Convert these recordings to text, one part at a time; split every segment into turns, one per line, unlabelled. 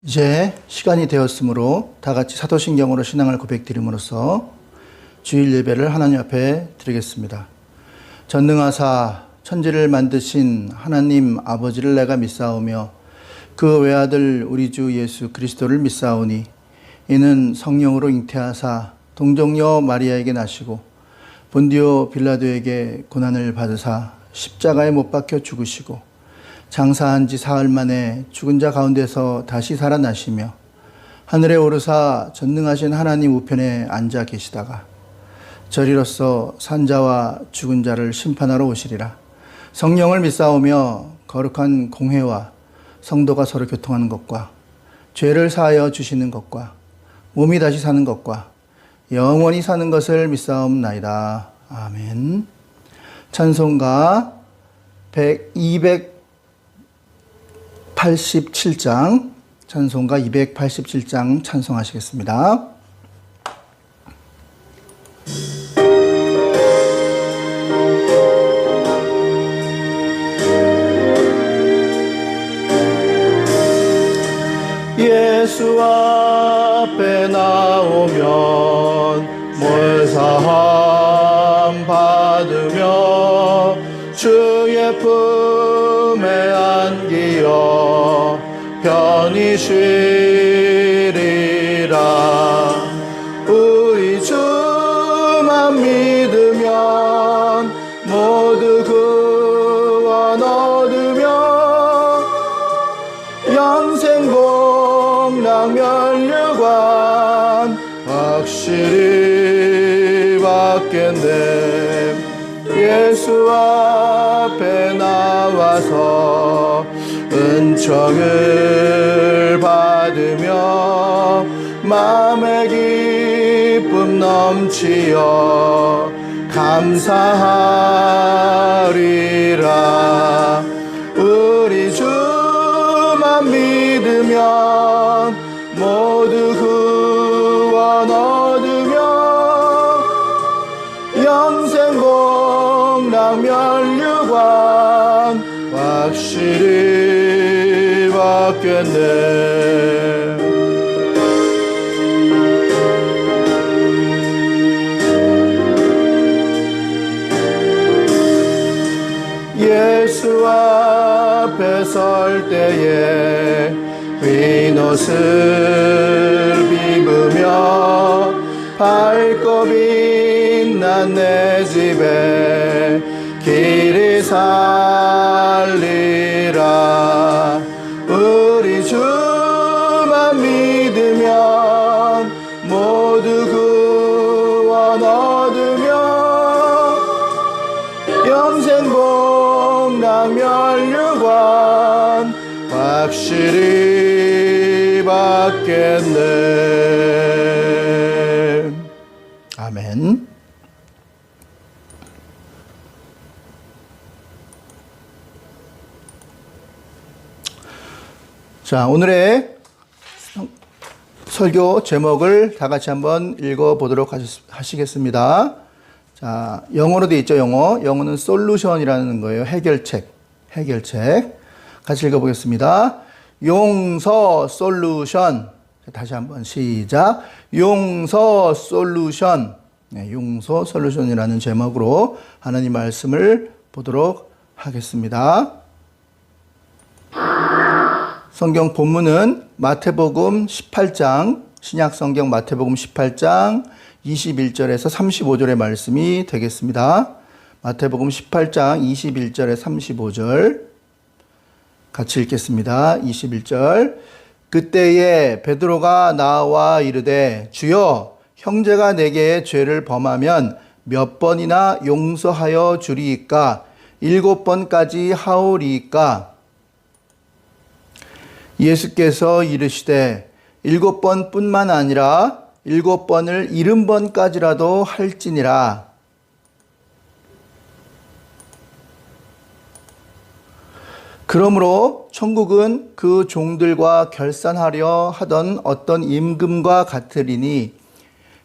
이제 시간이 되었으므로 다 같이 사도신경으로 신앙을 고백드림으로써 주일 예배를 하나님 앞에 드리겠습니다. 전능하사 천지를 만드신 하나님 아버지를 내가 믿사오며 그 외아들 우리 주 예수 그리스도를 믿사오니 이는 성령으로 잉태하사 동정녀 마리아에게 나시고 본디오 빌라도에게 고난을 받으사 십자가에 못 박혀 죽으시고 장사한 지 사흘 만에 죽은 자 가운데서 다시 살아나시며 하늘에 오르사 전능하신 하나님 우편에 앉아 계시다가 저리로서 산자와 죽은 자를 심판하러 오시리라. 성령을 믿사오며 거룩한 공회와 성도가 서로 교통하는 것과 죄를 사하여 주시는 것과 몸이 다시 사는 것과 영원히 사는 것을 믿사옵나이다. 아멘. 찬송가 287장 찬송가 287장 찬송하시겠습니다. 예수 앞에 나오면 몰사함 받으며 주의 품에 안기어 편히 쉬리라. 우리 주만 믿으면 모두 구원 얻으며 영생복락 면류관 확실히 받겠네. 예수 앞에 나와서 은총을 받으며 마음의 기쁨 넘치어 감사하리라. 우리 주만 믿으면 모두 구원 얻으며 영생복락 면류관 확실히 받겠네. 예수 앞에 설 때에 흰 옷을 입으며 밝고 빛난 내 집에 길이 살리라. 우리 주만 믿으면 모두 구원 얻으며 영생복락 면류관 확실히 받겠네. 아멘. 자, 오늘의 설교 제목을 다 같이 한번 읽어보도록 하시겠습니다. 자, 영어로 되어 있죠, 영어는 솔루션이라는 거예요. 해결책. 같이 읽어보겠습니다. 용서 솔루션. 다시 한번 시작. 용서 솔루션. 네, 용서 솔루션이라는 제목으로 하나님 말씀을 보도록 하겠습니다. 성경 본문은 마태복음 18장, 신약성경 마태복음 18장 21절에서 35절의 말씀이 되겠습니다. 마태복음 18장 21절에 35절 같이 읽겠습니다. 21절. 그때에 베드로가 나와 이르되 주여 형제가 내게 죄를 범하면 몇 번이나 용서하여 주리이까 7번까지 하오리이까. 예수께서 이르시되 7번뿐만 아니라 7번을 70번까지라도 할지니라. 그러므로 천국은 그 종들과 결산하려 하던 어떤 임금과 같으리니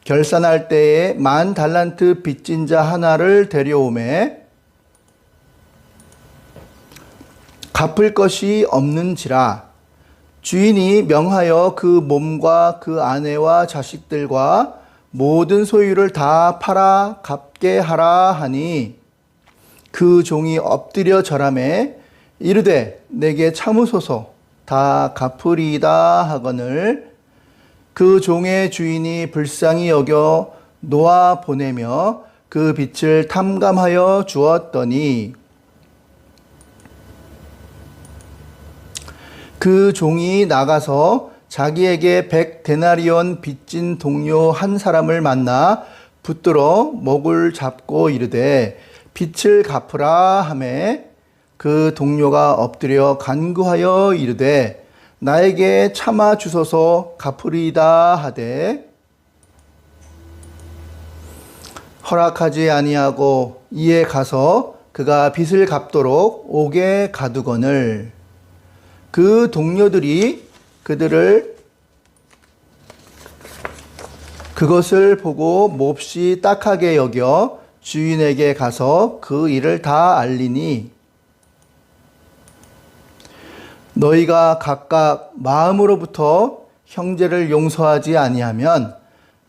결산할 때에 10,000달란트 빚진 자 하나를 데려오매 갚을 것이 없는지라 주인이 명하여 그 몸과 그 아내와 자식들과 모든 소유를 다 팔아 갚게 하라 하니 그 종이 엎드려 절하매 이르되 내게 참으소서 다 갚으리이다 하거늘 그 종의 주인이 불쌍히 여겨 놓아 보내며 그 빚을 탐감하여 주었더니 그 종이 나가서 자기에게 100데나리온 빚진 동료 한 사람을 만나 붙들어 목을 잡고 이르되 빚을 갚으라 하매 그 동료가 엎드려 간구하여 이르되 나에게 참아 주소서 갚으리이다 하되 허락하지 아니하고 이에 가서 그가 빚을 갚도록 옥에 가두거늘 그 동료들이 그것을 보고 몹시 딱하게 여겨 주인에게 가서 그 일을 다 알리니 너희가 각각 마음으로부터 형제를 용서하지 아니하면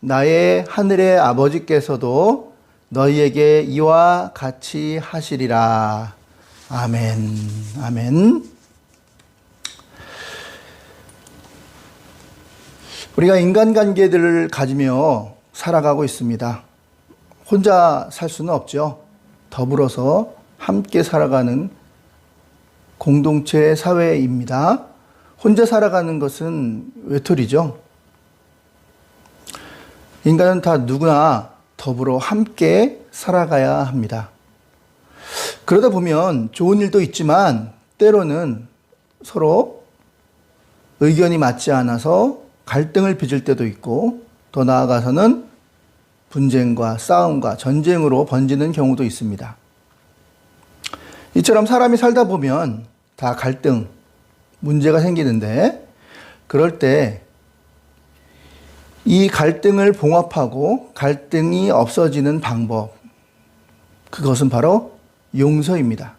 나의 하늘의 아버지께서도 너희에게 이와 같이 하시리라. 아멘. 아멘. 우리가 인간관계들을 가지며 살아가고 있습니다. 혼자 살 수는 없죠. 더불어서 함께 살아가는 공동체 사회입니다. 혼자 살아가는 것은 외톨이죠. 인간은 다 누구나 더불어 함께 살아가야 합니다. 그러다 보면 좋은 일도 있지만 때로는 서로 의견이 맞지 않아서 갈등을 빚을 때도 있고 더 나아가서는 분쟁과 싸움과 전쟁으로 번지는 경우도 있습니다. 이처럼 사람이 살다 보면 다 갈등, 문제가 생기는데 그럴 때 이 갈등을 봉합하고 갈등이 없어지는 방법, 그것은 바로 용서입니다.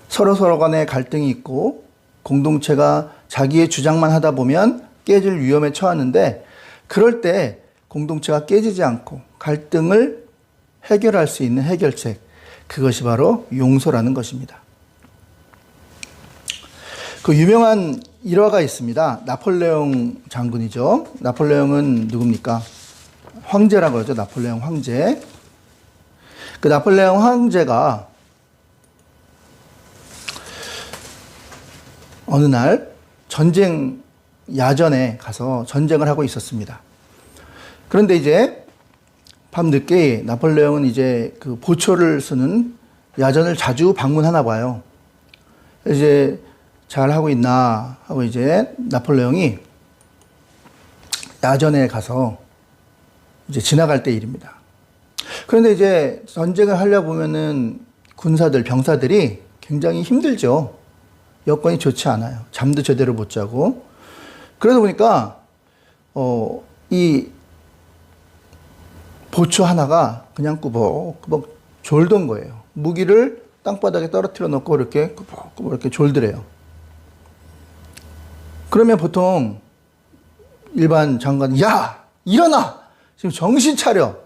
서로 간에 갈등이 있고 공동체가 자기의 주장만 하다 보면 깨질 위험에 처하는데 그럴 때 공동체가 깨지지 않고 갈등을 해결할 수 있는 해결책, 그것이 바로 용서라는 것입니다. 그 유명한 일화가 있습니다. 나폴레옹 장군이죠. 나폴레옹은 누굽니까? 황제라고 그러죠. 나폴레옹 황제. 그 나폴레옹 황제가 어느 날 전쟁 야전에 가서 전쟁을 하고 있었습니다. 그런데 이제 밤늦게 나폴레옹은 이제 그 보초를 쓰는 야전을 자주 방문하나 봐요. 이제 잘 하고 있나 하고 이제 나폴레옹이 야전에 가서 이제 지나갈 때 일입니다. 그런데 이제 전쟁을 하려고 보면은 군사들, 병사들이 굉장히 힘들죠. 여건이 좋지 않아요. 잠도 제대로 못 자고. 그러다 보니까 이 보초 하나가 그냥 꾸벅꾸벅 졸던 거예요. 무기를 땅바닥에 떨어뜨려 놓고 이렇게 꾸벅꾸벅 이렇게 졸더래요. 그러면 보통 일반 장관이 야! 일어나! 지금 정신 차려!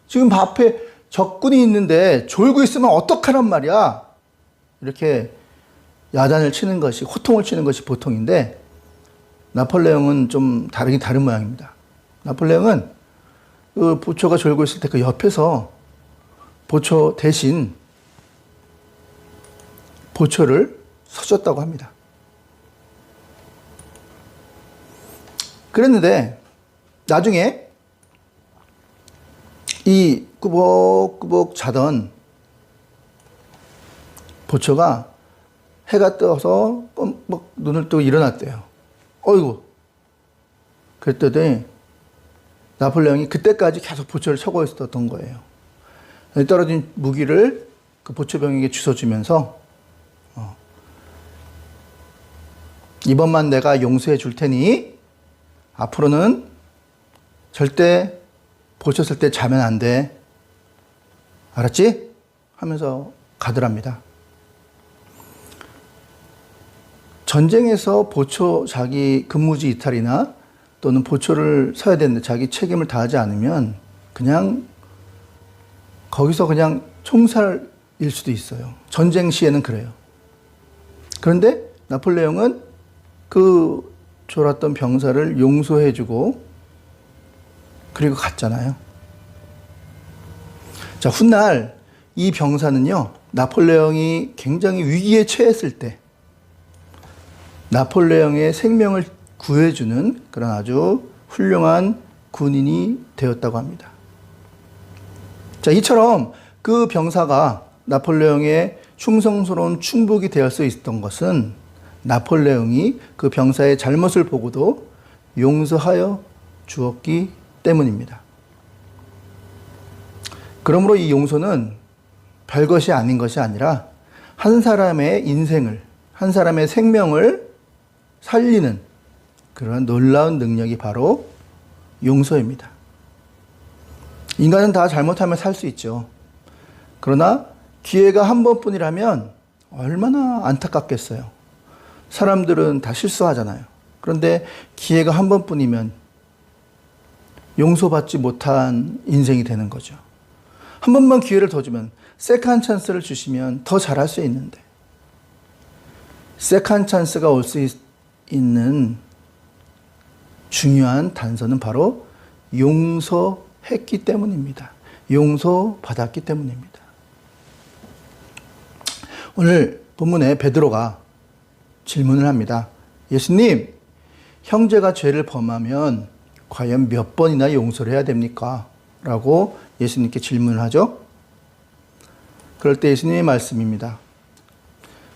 지금 앞에 적군이 있는데 졸고 있으면 어떡하란 말이야? 이렇게 야단을 치는 것이, 호통을 치는 것이 보통인데 나폴레옹은 좀 다른 모양입니다. 나폴레옹은 그 보초가 졸고 있을 때 그 옆에서 보초 대신 보초를 서줬다고 합니다. 그랬는데 나중에 이 꾸벅꾸벅 자던 보초가 해가 떠서 막 눈을 뜨고 일어났대요. 어이구. 그랬더니 나폴레옹이 그때까지 계속 보초를 쳐고 있었던 거예요. 떨어진 무기를 그 보초병에게 주워주면서 이번만 내가 용서해 줄 테니 앞으로는 절대 보초 쓸 때 자면 안 돼. 알았지? 하면서 가더랍니다. 전쟁에서 보초 자기 근무지 이탈이나 또는 보초를 서야 되는데 자기 책임을 다하지 않으면 그냥 거기서 그냥 총살일 수도 있어요. 전쟁 시에는 그래요. 그런데 나폴레옹은 그 졸았던 병사를 용서해주고 그리고 갔잖아요. 자, 훗날 이 병사는요, 나폴레옹이 굉장히 위기에 처했을 때 나폴레옹의 생명을 구해주는 그런 아주 훌륭한 군인이 되었다고 합니다. 자, 이처럼 그 병사가 나폴레옹의 충성스러운 충복이 되어 수 있었던 것은 나폴레옹이 그 병사의 잘못을 보고도 용서하여 주었기 때문입니다. 그러므로 이 용서는 별것이 아닌 것이 아니라 한 사람의 인생을, 한 사람의 생명을 살리는 그런 놀라운 능력이 바로 용서입니다. 인간은 다 잘못하면 살 수 있죠. 그러나 기회가 한 번뿐이라면 얼마나 안타깝겠어요. 사람들은 다 실수하잖아요. 그런데 기회가 한 번뿐이면 용서받지 못한 인생이 되는 거죠. 한 번만 기회를 더 주면, 세컨 찬스를 주시면 더 잘할 수 있는데, 세컨 찬스가 올 수 있는 중요한 단서는 바로 용서했기 때문입니다. 용서받았기 때문입니다. 오늘 본문에 베드로가 질문을 합니다. 예수님, 형제가 죄를 범하면 과연 몇 번이나 용서를 해야 됩니까? 라고 예수님께 질문을 하죠. 그럴 때 예수님의 말씀입니다.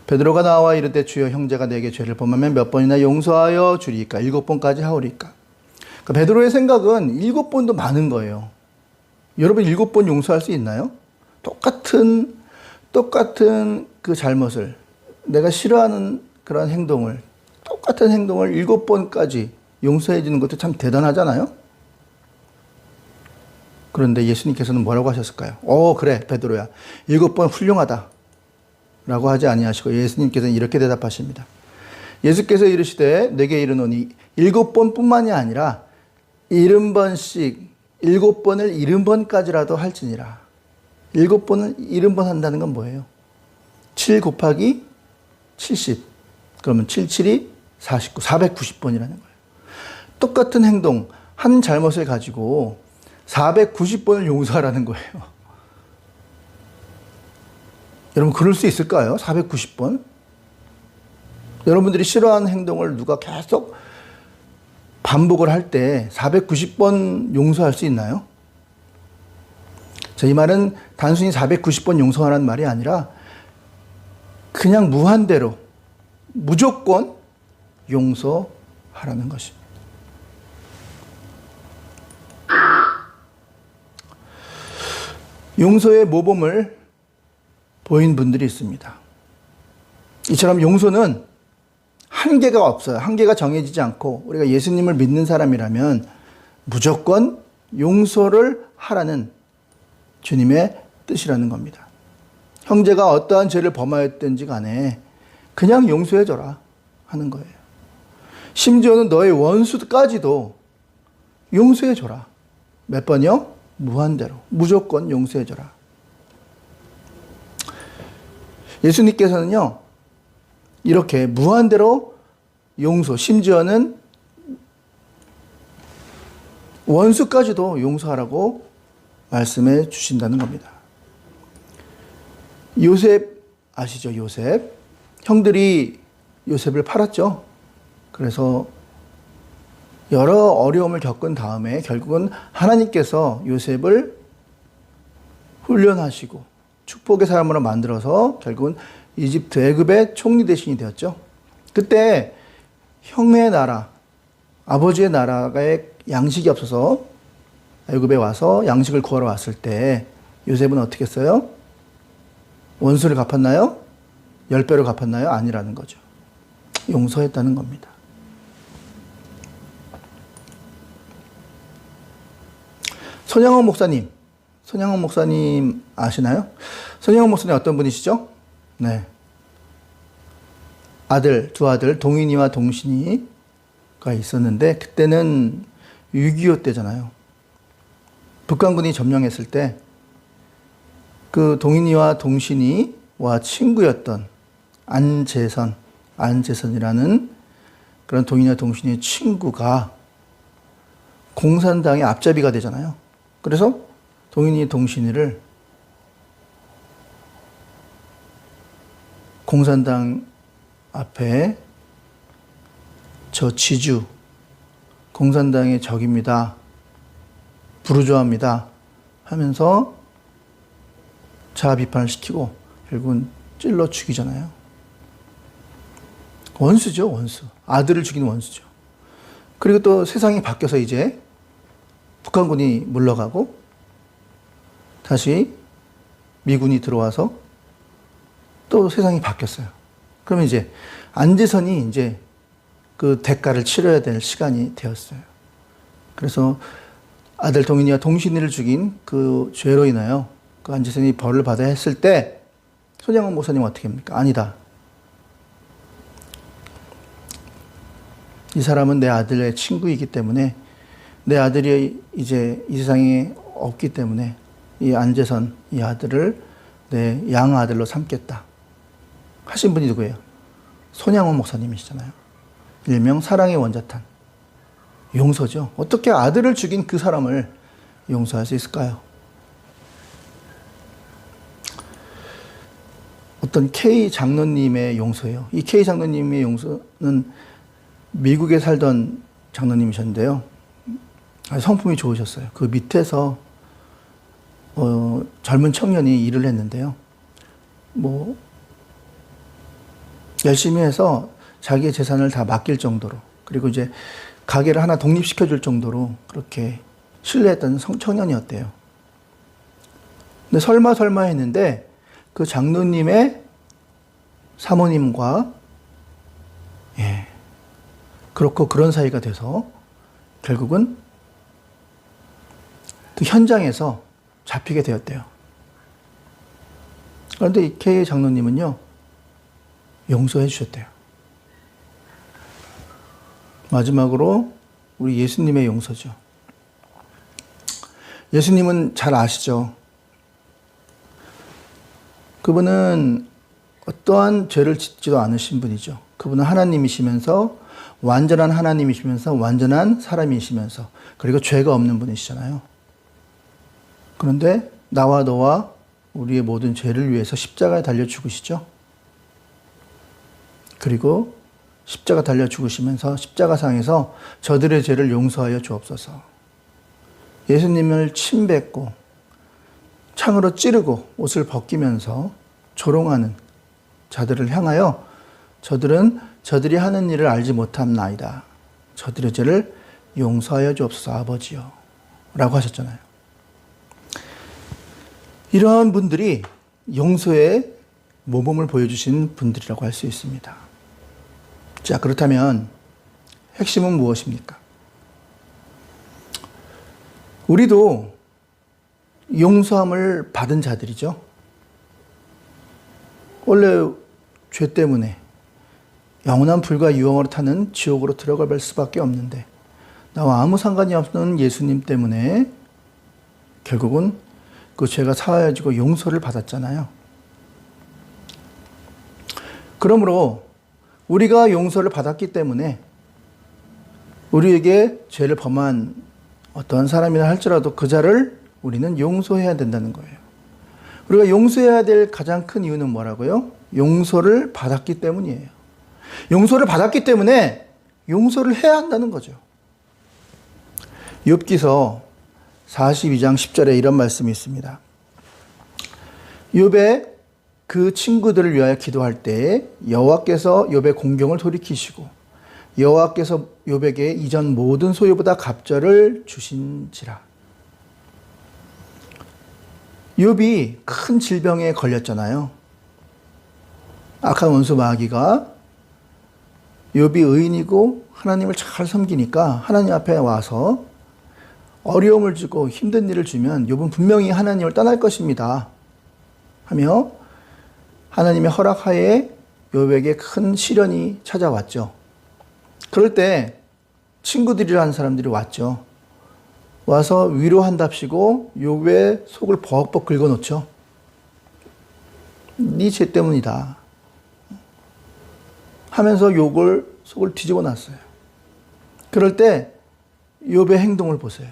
베드로가 나와 이르되 주여 형제가 내게 죄를 범하면 몇 번이나 용서하여 주리까? 7번까지 하오리까? 그러니까 베드로의 생각은 7번도 많은 거예요. 여러분 7번 용서할 수 있나요? 똑같은 그 잘못을, 내가 싫어하는 그런 행동을, 똑같은 행동을 7번까지 용서해 주는 것도 참 대단하잖아요. 그런데 예수님께서는 뭐라고 하셨을까요? 그래 베드로야, 7번 훌륭하다 라고 하지 아니하시고 예수님께서는 이렇게 대답하십니다. 예수께서 이르시되 내게 이르노니 7번뿐만이 아니라 70번씩 7번을 70번까지라도 할지니라. 7번을 70번 한다는 건 뭐예요? 7 곱하기 70. 그러면 77이 49, 490번이라는 거예요. 똑같은 행동, 한 잘못을 가지고 490번을 용서하라는 거예요. 여러분, 그럴 수 있을까요? 490번? 여러분들이 싫어하는 행동을 누가 계속 반복을 할 때 490번 용서할 수 있나요? 자, 이 말은 단순히 490번 용서하라는 말이 아니라 그냥 무한대로 무조건 용서하라는 것입니다. 용서의 모범을 보인 분들이 있습니다. 이처럼 용서는 한계가 없어요. 한계가 정해지지 않고 우리가 예수님을 믿는 사람이라면 무조건 용서를 하라는 주님의 뜻이라는 겁니다. 형제가 어떠한 죄를 범하였든지 간에 그냥 용서해줘라 하는 거예요. 심지어는 너의 원수까지도 용서해줘라. 몇 번이요? 무한대로. 무조건 용서해줘라. 예수님께서는요, 이렇게 무한대로 용서, 심지어는 원수까지도 용서하라고 말씀해 주신다는 겁니다. 요셉 아시죠? 요셉. 형들이 요셉을 팔았죠. 그래서 여러 어려움을 겪은 다음에 결국은 하나님께서 요셉을 훈련하시고 축복의 사람으로 만들어서 결국은 이집트, 애굽의 총리 대신이 되었죠. 그때 형의 나라, 아버지의 나라에 양식이 없어서 애굽에 와서 양식을 구하러 왔을 때 요셉은 어떻게 했어요? 원수를 갚았나요? 10배로 갚았나요? 아니라는 거죠. 용서했다는 겁니다. 손양원 목사님 아시나요? 손양원 목사님 어떤 분이시죠? 네. 두 아들 동인이와 동신이가 있었는데 그때는 6.25 때잖아요. 북한군이 점령했을 때 그 동인이와 동신이와 친구였던 안재선이라는 그런 동인이와 동신이의 친구가 공산당의 앞잡이가 되잖아요. 그래서 동인이 동신이를 공산당 앞에 저 지주, 공산당의 적입니다. 부르주아입니다. 하면서 자아 비판을 시키고 결국은 찔러 죽이잖아요. 원수죠, 원수. 아들을 죽이는 원수죠. 그리고 또 세상이 바뀌어서 이제 북한군이 물러가고 다시 미군이 들어와서 또 세상이 바뀌었어요. 그러면 이제 안재선이 이제 그 대가를 치러야 될 시간이 되었어요. 그래서 아들 동인이와 동신이를 죽인 그 죄로 인하여 그 안재선이 벌을 받아야 했을 때 손양원 목사님은 어떻게 합니까? 아니다. 이 사람은 내 아들의 친구이기 때문에 내 아들이 이제 이 세상에 없기 때문에 이 안재선 이 아들을 내 양아들로 삼겠다 하신 분이 누구예요? 손양원 목사님이시잖아요. 일명 사랑의 원자탄. 용서죠. 어떻게 아들을 죽인 그 사람을 용서할 수 있을까요? 어떤 K 장로님의 용서예요. 이 K 장로님의 용서는 미국에 살던 장로님이셨는데요. 성품이 좋으셨어요. 그 밑에서 젊은 청년이 일을 했는데요. 뭐 열심히 해서 자기의 재산을 다 맡길 정도로, 그리고 이제 가게를 하나 독립시켜 줄 정도로 그렇게 신뢰했던 청년이었대요. 근데 설마 했는데 그 장로님의 사모님과 그렇고 그런 사이가 돼서 결국은 그 현장에서 잡히게 되었대요. 그런데 이 K 장로님은요, 용서해 주셨대요. 마지막으로 우리 예수님의 용서죠. 예수님은 잘 아시죠? 그분은 어떠한 죄를 짓지도 않으신 분이죠. 그분은 하나님이시면서 완전한 하나님이시면서 완전한 사람이시면서 그리고 죄가 없는 분이시잖아요. 그런데 나와 너와 우리의 모든 죄를 위해서 십자가에 달려 죽으시죠. 그리고 십자가 달려 죽으시면서 십자가상에서 저들의 죄를 용서하여 주옵소서. 예수님을 침뱉고 창으로 찌르고 옷을 벗기면서 조롱하는 자들을 향하여 저들이 하는 일을 알지 못함나이다. 저들의 죄를 용서하여 주옵소서 아버지요. 라고 하셨잖아요. 이러한 분들이 용서의 모범을 보여주신 분들이라고 할 수 있습니다. 자, 그렇다면 핵심은 무엇입니까? 우리도 용서함을 받은 자들이죠. 원래 죄 때문에 영원한 불과 유황으로 타는 지옥으로 들어갈 수밖에 없는데 나와 아무 상관이 없는 예수님 때문에 결국은 그 죄가 사하여지고 용서를 받았잖아요. 그러므로 우리가 용서를 받았기 때문에 우리에게 죄를 범한 어떤 사람이나 할지라도 그 자를 우리는 용서해야 된다는 거예요. 우리가 용서해야 될 가장 큰 이유는 뭐라고요? 용서를 받았기 때문이에요. 용서를 받았기 때문에 용서를 해야 한다는 거죠. 욥기서 42장 10절에 이런 말씀이 있습니다. 욥의 그 친구들을 위하여 기도할 때에 여호와께서 욥의 공경을 돌이키시고 여호와께서 욥에게 이전 모든 소유보다 갑절을 주신지라. 욥이 큰 질병에 걸렸잖아요. 악한 원수 마귀가 욥이 의인이고 하나님을 잘 섬기니까 하나님 앞에 와서 어려움을 주고 힘든 일을 주면 욥은 분명히 하나님을 떠날 것입니다 하며 하나님의 허락하에 욥에게 큰 시련이 찾아왔죠. 그럴 때 친구들이라는 사람들이 왔죠. 와서 위로한답시고 욥의 속을 벅벅 긁어놓죠. 네 죄 때문이다 하면서 욥을 속을 뒤집어 놨어요. 그럴 때 욥의 행동을 보세요.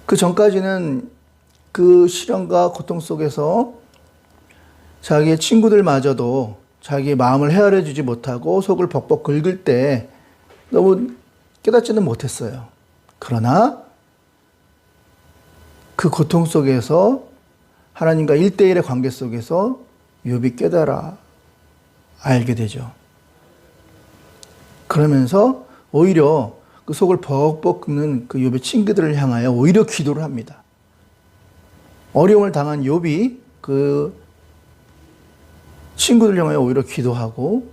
그 전까지는 그 시련과 고통 속에서 자기의 친구들마저도 자기의 마음을 헤아려 주지 못하고 속을 벅벅 긁을 때 너무 깨닫지는 못했어요. 그러나 그 고통 속에서 하나님과 1대1의 관계 속에서 욥이 깨달아 알게 되죠. 그러면서 오히려 그 속을 벅벅 긁는 그 욥의 친구들을 향하여 오히려 기도를 합니다. 어려움을 당한 욥이 그 친구들 향하여 오히려 기도하고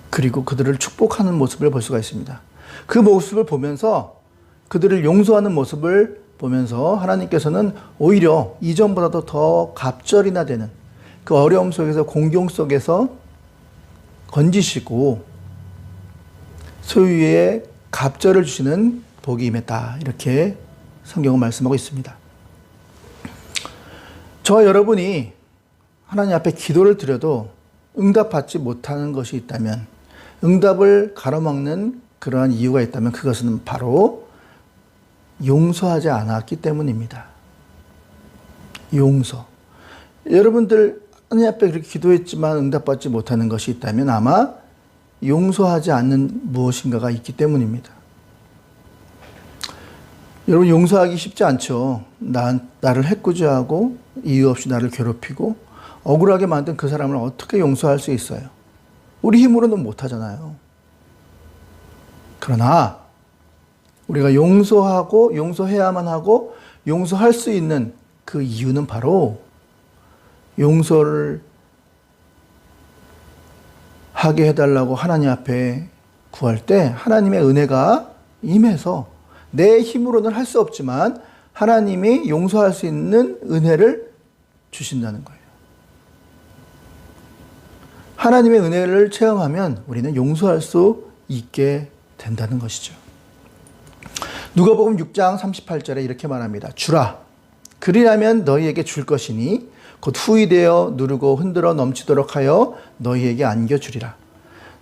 그리고 그들을 축복하는 모습을 볼 수가 있습니다. 그 모습을 보면서 그들을 용서하는 모습을 보면서 하나님께서는 오히려 이전보다도 더 갑절이나 되는 그 어려움 속에서 공경 속에서 건지시고 소유의 갑절을 주시는 복이 임했다. 이렇게 성경은 말씀하고 있습니다. 저와 여러분이 하나님 앞에 기도를 드려도 응답받지 못하는 것이 있다면, 응답을 가로막는 그러한 이유가 있다면 그것은 바로 용서하지 않았기 때문입니다. 용서. 여러분들 하나님 앞에 그렇게 기도했지만 응답받지 못하는 것이 있다면 아마 용서하지 않는 무엇인가가 있기 때문입니다. 여러분, 용서하기 쉽지 않죠. 나를 해코지하고 이유 없이 나를 괴롭히고 억울하게 만든 그 사람을 어떻게 용서할 수 있어요? 우리 힘으로는 못하잖아요. 그러나 우리가 용서하고 용서해야만 하고 용서할 수 있는 그 이유는 바로 용서를 하게 해달라고 하나님 앞에 구할 때 하나님의 은혜가 임해서 내 힘으로는 할 수 없지만 하나님이 용서할 수 있는 은혜를 주신다는 거예요. 하나님의 은혜를 체험하면 우리는 용서할 수 있게 된다는 것이죠. 누가복음 6장 38절에 이렇게 말합니다. 주라, 그리하면 너희에게 줄 것이니 곧 후이되어 누르고 흔들어 넘치도록 하여 너희에게 안겨주리라.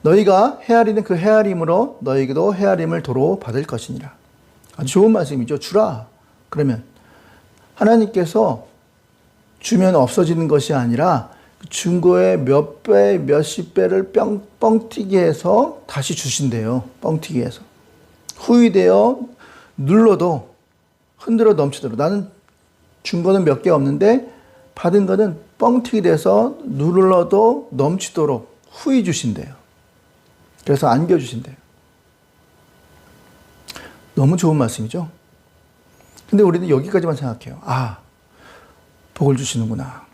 너희가 헤아리는 그 헤아림으로 너희에게도 헤아림을 도로 받을 것이니라. 아주 좋은 말씀이죠. 주라. 그러면 하나님께서 주면 없어지는 것이 아니라 준 거에 몇 배, 몇십 배를 뻥튀기 해서 다시 주신대요. 뻥튀기 해서. 후이되어 눌러도 흔들어 넘치도록. 나는 준 거는 몇 개 없는데 받은 거는 뻥튀기 돼서 눌러도 넘치도록 후이 주신대요. 그래서 안겨주신대요. 너무 좋은 말씀이죠. 근데 우리는 여기까지만 생각해요. 아, 복을 주시는구나.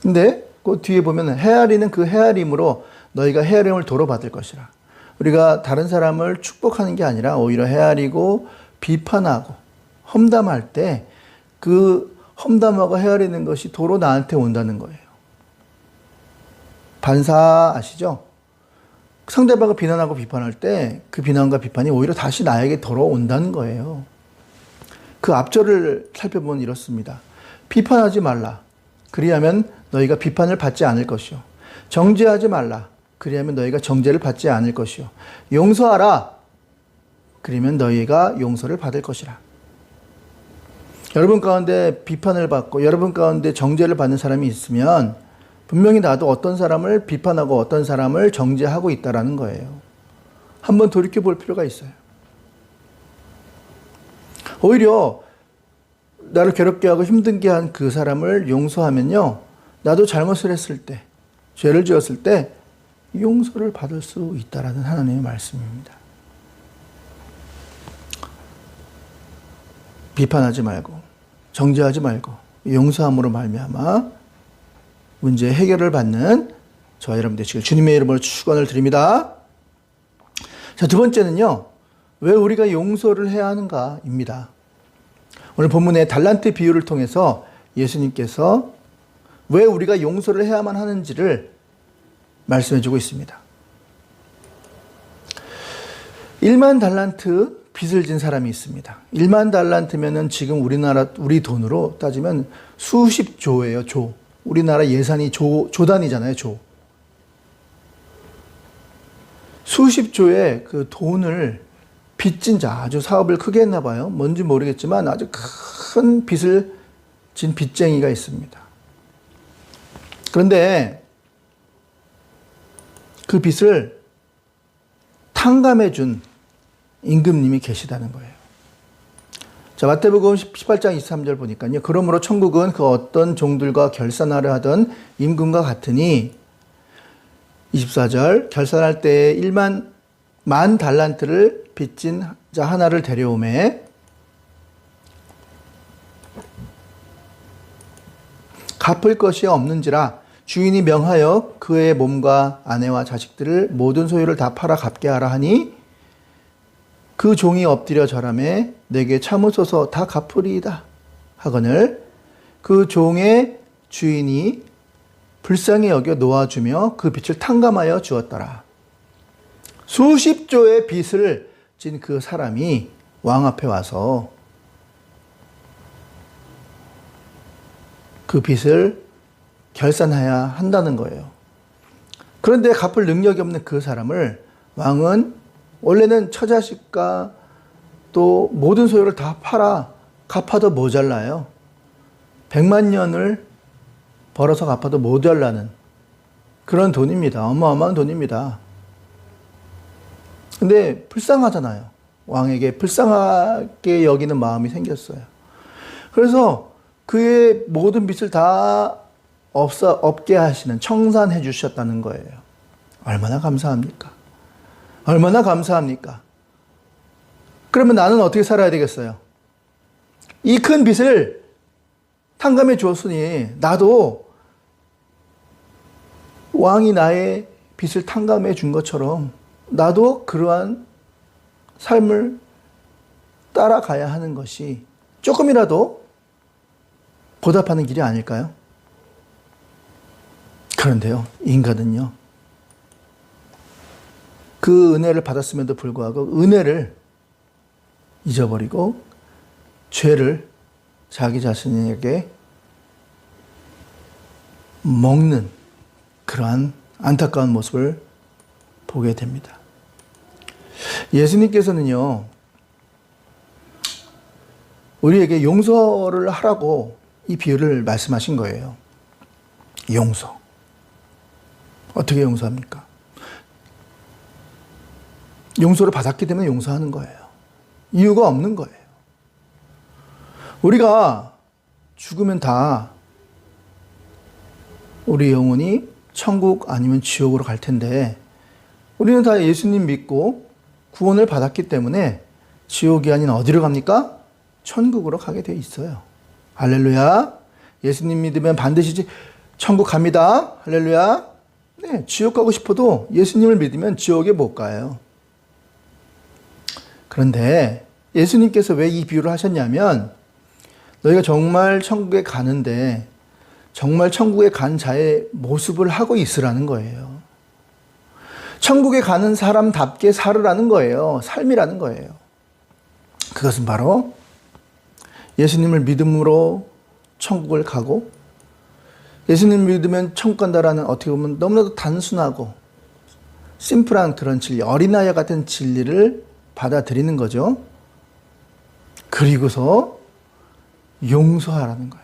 근데 그 뒤에 보면 헤아리는 그 헤아림으로 너희가 헤아림을 도로 받을 것이라. 우리가 다른 사람을 축복하는 게 아니라 오히려 헤아리고 비판하고 험담할 때 그 험담하고 헤아리는 것이 도로 나한테 온다는 거예요. 반사 아시죠? 상대방을 비난하고 비판할 때 그 비난과 비판이 오히려 다시 나에게 돌아온다는 거예요. 그 앞절을 살펴보면 이렇습니다. 비판하지 말라. 그리하면 너희가 비판을 받지 않을 것이요. 정죄하지 말라. 그리하면 너희가 정죄를 받지 않을 것이요. 용서하라. 그러면 너희가 용서를 받을 것이라. 여러분 가운데 비판을 받고 여러분 가운데 정죄를 받는 사람이 있으면 분명히 나도 어떤 사람을 비판하고 어떤 사람을 정죄하고 있다는 거예요. 한번 돌이켜볼 필요가 있어요. 오히려 나를 괴롭게 하고 힘들게 한 그 사람을 용서하면요, 나도 잘못을 했을 때, 죄를 지었을 때 용서를 받을 수 있다라는 하나님의 말씀입니다. 비판하지 말고 정죄하지 말고 용서함으로 말미암아 문제 해결을 받는 저와 여러분 되시길 주님의 이름으로 축원을 드립니다. 자, 두 번째는요, 왜 우리가 용서를 해야 하는가입니다. 오늘 본문의 달란트 비유를 통해서 예수님께서 왜 우리가 용서를 해야만 하는지를 말씀해주고 있습니다. 1만 달란트 빚을 진 사람이 있습니다. 1만 달란트면은 지금 우리 돈으로 따지면 수십 조예요, 조. 우리나라 예산이 조 단위잖아요, 조. 수십 조의 그 돈을 빚진 자, 아주 사업을 크게 했나 봐요. 뭔지 모르겠지만 아주 큰 빚을 진 빚쟁이가 있습니다. 그런데 그 빚을 탕감해 준 임금님이 계시다는 거예요. 자, 마태복음 18장 23절 보니까요. 그러므로 천국은 그 어떤 종들과 결산하려 하던 임금과 같으니 24절 결산할 때에 만 달란트를 빚진 자 하나를 데려오매 갚을 것이 없는지라 주인이 명하여 그의 몸과 아내와 자식들을 모든 소유를 다 팔아 갚게 하라 하니 그 종이 엎드려 절하매 내게 참으소서 다 갚으리이다 하거늘 그 종의 주인이 불쌍히 여겨 놓아주며 그 빚을 탕감하여 주었더라. 수십 조의 빚을 진 그 사람이 왕 앞에 와서 그 빚을 결산해야 한다는 거예요. 그런데 갚을 능력이 없는 그 사람을 왕은 원래는 처자식과 또 모든 소유를 다 팔아 갚아도 모자라요. 100만 년을 벌어서 갚아도 모자라는 그런 돈입니다. 어마어마한 돈입니다. 근데 불쌍하잖아요. 왕에게 불쌍하게 여기는 마음이 생겼어요. 그래서 그의 모든 빚을 다 없게 하시는, 청산해 주셨다는 거예요. 얼마나 감사합니까? 얼마나 감사합니까? 그러면 나는 어떻게 살아야 되겠어요? 이 큰 빚을 탕감해 주었으니 나도 왕이 나의 빚을 탕감해 준 것처럼 나도 그러한 삶을 따라가야 하는 것이 조금이라도 보답하는 길이 아닐까요? 그런데요, 인간은요, 그 은혜를 받았음에도 불구하고 은혜를 잊어버리고 죄를 자기 자신에게 먹는 그러한 안타까운 모습을 보게 됩니다. 예수님께서는요, 우리에게 용서를 하라고 이 비유를 말씀하신 거예요. 용서. 어떻게 용서합니까? 용서를 받았기 때문에 용서하는 거예요. 이유가 없는 거예요. 우리가 죽으면 다 우리 영혼이 천국 아니면 지옥으로 갈 텐데 우리는 다 예수님 믿고 구원을 받았기 때문에 지옥이 아닌 어디로 갑니까? 천국으로 가게 돼 있어요. 할렐루야. 예수님 믿으면 반드시 천국 갑니다. 할렐루야. 네, 지옥 가고 싶어도 예수님을 믿으면 지옥에 못 가요. 그런데 예수님께서 왜 이 비유를 하셨냐면 너희가 정말 천국에 가는데 정말 천국에 간 자의 모습을 하고 있으라는 거예요. 천국에 가는 사람답게 살으라는 거예요. 삶이라는 거예요. 그것은 바로 예수님을 믿음으로 천국을 가고 예수님 믿으면 천국 간다라는 어떻게 보면 너무나도 단순하고 심플한 그런 진리, 어린아이 같은 진리를 받아들이는 거죠. 그리고서 용서하라는 거예요.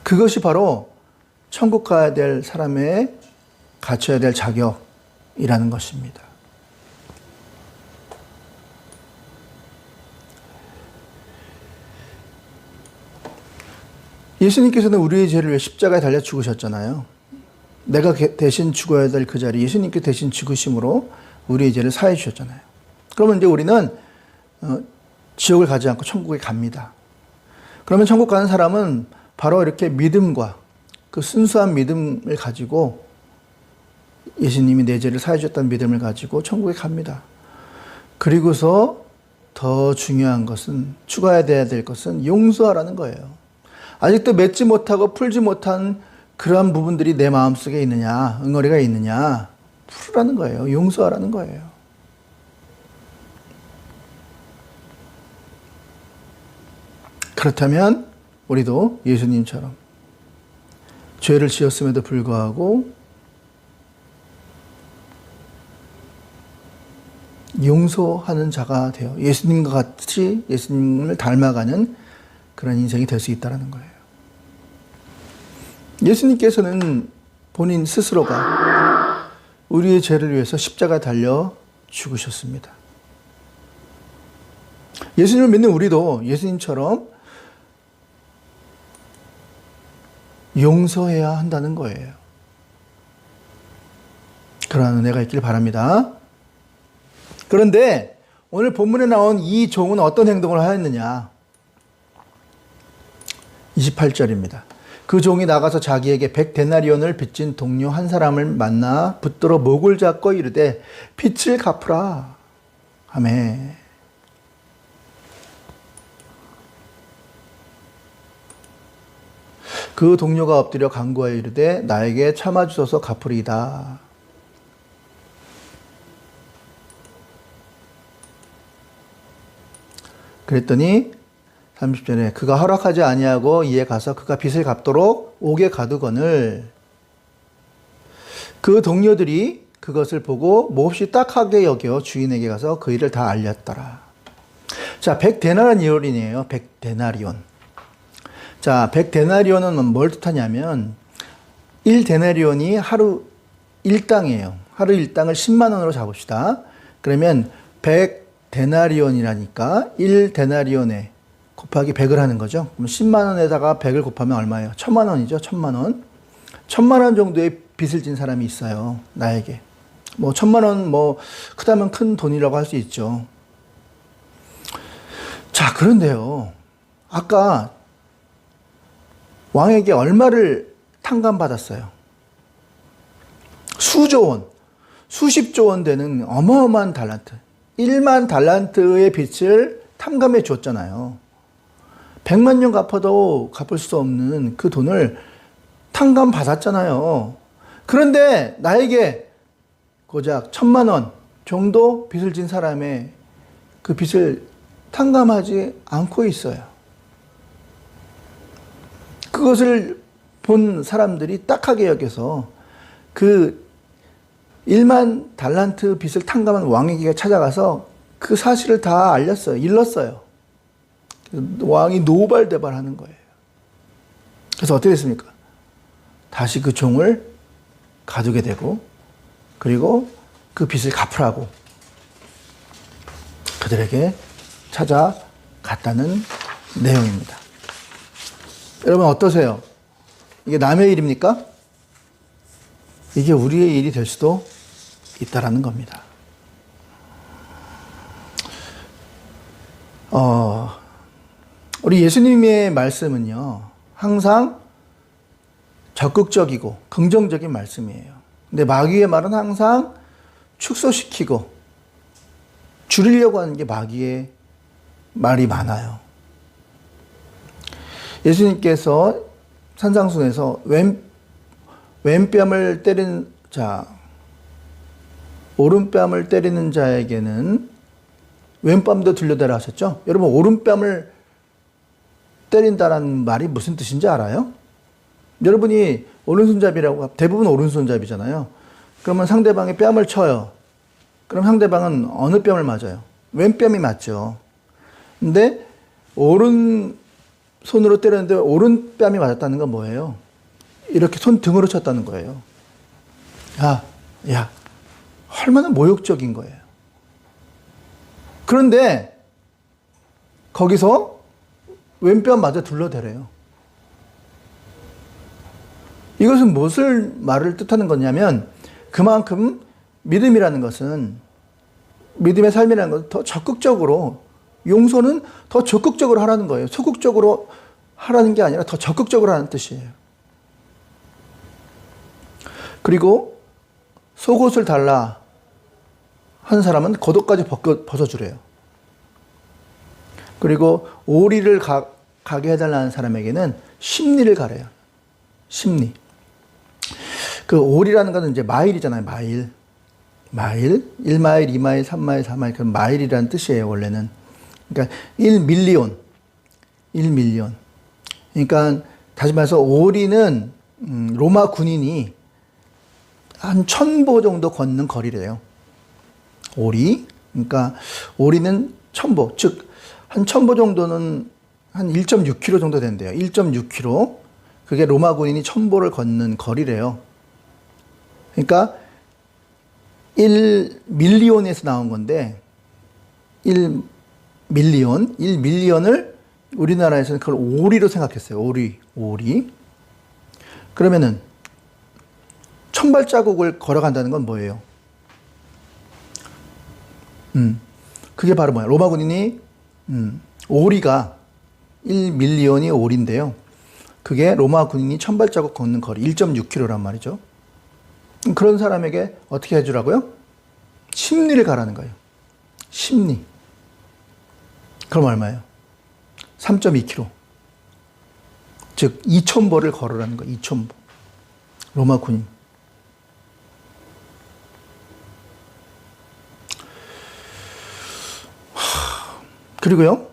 그것이 바로 천국 가야 될 사람의 갖춰야 될 자격이라는 것입니다. 예수님께서는 우리의 죄를 위해 십자가에 달려 죽으셨잖아요. 내가 대신 죽어야 될 그 자리, 예수님께 대신 죽으심으로 우리의 죄를 사해 주셨잖아요. 그러면 이제 우리는 지옥을 가지 않고 천국에 갑니다. 그러면 천국 가는 사람은 바로 이렇게 믿음과 그 순수한 믿음을 가지고 예수님이 내 죄를 사해 주셨다는 믿음을 가지고 천국에 갑니다. 그리고서 더 중요한 것은, 추가해야 될 것은 용서하라는 거예요. 아직도 맺지 못하고 풀지 못한 그러한 부분들이 내 마음속에 있느냐, 응어리가 있느냐, 풀으라는 거예요. 용서하라는 거예요. 그렇다면 우리도 예수님처럼 죄를 지었음에도 불구하고 용서하는 자가 되어 예수님과 같이 예수님을 닮아가는 그런 인생이 될 수 있다는 거예요. 예수님께서는 본인 스스로가 우리의 죄를 위해서 십자가 달려 죽으셨습니다. 예수님을 믿는 우리도 예수님처럼 용서해야 한다는 거예요. 그러한 은혜가 있길 바랍니다. 그런데 오늘 본문에 나온 이 종은 어떤 행동을 하였느냐? 28절입니다. 그 종이 나가서 자기에게 100데나리온을 빚진 동료 한 사람을 만나 붙들어 목을 잡고 이르되 빚을 갚으라 하매. 그 동료가 엎드려 간구하여 이르되 나에게 참아주소서 갚으리이다. 그랬더니 30절에 그가 허락하지 아니하고 이에 가서 그가 빚을 갚도록 옥에 가두거늘 그 동료들이 그것을 보고 몹시 딱하게 여겨 주인에게 가서 그 일을 다 알렸더라. 자, 100데나리온이에요. 100데나리온. 자, 100데나리온은 뭘 뜻하냐면 1데나리온이 하루 일당이에요. 하루 일당을 10만 원으로 잡읍시다. 그러면 100데나리온이라니까 1데나리온에 곱하기 100을 하는 거죠. 그럼 10만 원에다가 100을 곱하면 얼마예요? 1000만 원이죠. 1000만 원. 1000만 원 정도의 빚을 진 사람이 있어요. 나에게. 뭐 1000만 원 뭐 크다면 큰 돈이라고 할 수 있죠. 자, 그런데요. 아까 왕에게 얼마를 탕감받았어요? 수조 원, 수십조 원 되는 어마어마한 달란트. 1만 달란트의 빚을 탕감해 줬잖아요. 100만 년 갚아도 갚을 수 없는 그 돈을 탕감 받았잖아요. 그런데 나에게 고작 1000만 원 정도 빚을 진 사람의 그 빚을 탕감하지 않고 있어요. 그것을 본 사람들이 딱하게 여겨서 그 1만 달란트 빚을 탕감한 왕에게 찾아가서 그 사실을 다 알렸어요. 일렀어요. 왕이 노발대발하는 거예요. 그래서 어떻게 됐습니까? 다시 그 종을 가두게 되고 그리고 그 빚을 갚으라고 그들에게 찾아갔다는 내용입니다. 여러분 어떠세요? 이게 남의 일입니까? 이게 우리의 일이 될 수도 있다라는 겁니다. 우리 예수님의 말씀은요, 항상 적극적이고 긍정적인 말씀이에요. 근데 마귀의 말은 항상 축소시키고 줄이려고 하는 게 마귀의 말이 많아요. 예수님께서 산상순에서 왼뺨을 때리는 자, 오른뺨을 때리는 자에게는 왼뺨도 들려대라 하셨죠? 여러분, 오른뺨을 때린다는 말이 무슨 뜻인지 알아요? 여러분이 오른손잡이라고, 대부분 오른손잡이잖아요. 그러면 상대방의 뺨을 쳐요. 그럼 상대방은 어느 뺨을 맞아요? 왼뺨이 맞죠. 근데 오른손으로 때렸는데 오른뺨이 맞았다는 건 뭐예요? 이렇게 손 등으로 쳤다는 거예요. 야, 얼마나 모욕적인 거예요. 그런데 거기서 왼뺨 맞아 둘러대래요. 이것은 무엇을 말을 뜻하는 거냐면 그만큼 믿음이라는 것은, 믿음의 삶이라는 것은 더 적극적으로, 용서는 더 적극적으로 하라는 거예요. 소극적으로 하라는 게 아니라 더 적극적으로 하는 뜻이에요. 그리고 속옷을 달라 한 사람은 겉옷까지 벗어주래요. 그리고 오리를 가게 해달라는 사람에게는 심리를 가래요. 심리. 그 오리라는 것은 이제 마일이잖아요. 마일. 1마일, 2마일, 3마일, 4마일. 그 마일이라는 뜻이에요, 원래는. 그러니까 1밀리온. 그러니까 다시 말해서 오리는 로마 군인이 한 1000보 정도 걷는 거리래요. 오리. 그러니까 오리는 1000보. 즉, 한 1000보 정도는 한 1.6km 정도 된대요. 1.6km. 그게 로마 군인이 1000보를 걷는 거리래요. 그러니까 1밀리온에서 나온 건데 1밀리온을 우리나라에서는 그걸 오리로 생각했어요. 오리. 그러면은 1000발자국을 걸어간다는 건 뭐예요? 그게 바로 뭐야? 로마 군인이 오리가 1밀리온이 오리인데요. 그게 로마 군인이 1000발자국 걷는 거리 1.6km란 말이죠. 그런 사람에게 어떻게 해주라고요? 심리를 가라는 거예요. 심리. 그럼 얼마예요? 3.2km. 즉 2000보를 걸으라는 거예요. 2000보. 로마 군인. 그리고요.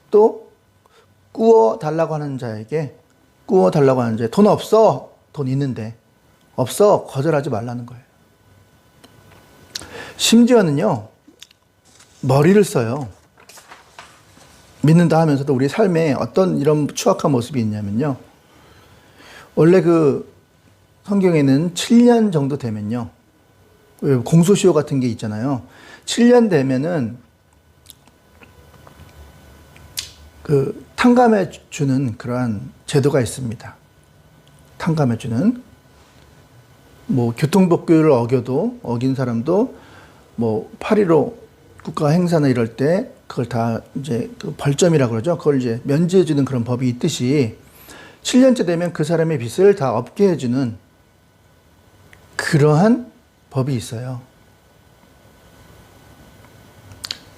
또 구워달라고 하는 자에게 돈 없어. 돈 있는데 없어. 거절하지 말라는 거예요. 심지어는요. 머리를 써요. 믿는다 하면서도 우리 삶에 어떤 이런 추악한 모습이 있냐면요. 원래 그 성경에는 7년 정도 되면요. 공소시효 같은 게 있잖아요. 7년 되면은 그 탕감해 주는 그러한 제도가 있습니다. 탕감해 주는 뭐 교통법규를 어긴 사람도 뭐 8.15 국가 행사나 이럴 때 그걸 다 이제 그 벌점이라고 그러죠. 그걸 이제 면제해 주는 그런 법이 있듯이 7년째 되면 그 사람의 빚을 다 없게 해주는 그러한 법이 있어요.